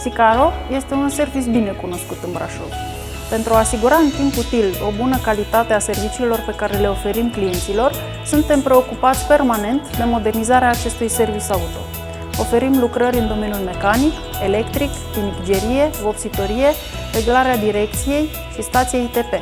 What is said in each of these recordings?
Flexicaro este un serviciu bine cunoscut în Brașov. Pentru a asigura în timp util o bună calitate a serviciilor pe care le oferim clienților, suntem preocupați permanent de modernizarea acestui serviciu auto. Oferim lucrări în domeniul mecanic, electric, tinichgerie, vopsitorie, reglarea direcției și stație ITP.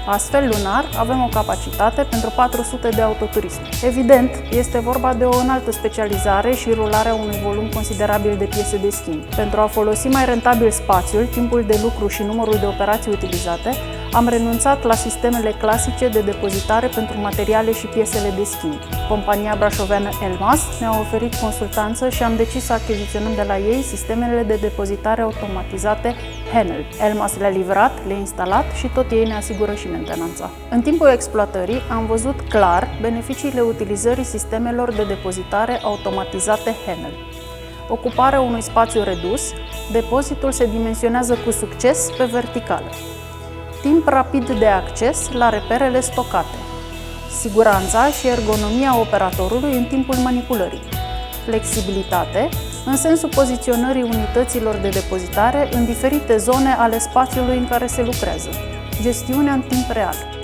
Astfel, lunar, avem o capacitate pentru 400 de autoturisme. Evident, este vorba de o înaltă specializare și rularea unui volum considerabil de piese de schimb. Pentru a folosi mai rentabil spațiul, timpul de lucru și numărul de operații utilizate, am renunțat la sistemele clasice de depozitare pentru materiale și piesele de schimb. Compania brașoveană Elmas ne-a oferit consultanță și am decis să achiziționăm de la ei sistemele de depozitare automatizate Henel. Elmas le-a livrat, le-a instalat și tot ei ne asigură și mentenanța. În timpul exploatării am văzut clar beneficiile utilizării sistemelor de depozitare automatizate Henel. Ocuparea unui spațiu redus, depozitul se dimensionează cu succes pe verticală. Timp rapid de acces la reperele stocate, siguranța și ergonomia operatorului în timpul manipulării, flexibilitate în sensul poziționării unităților de depozitare în diferite zone ale spațiului în care se lucrează, gestiunea în timp real.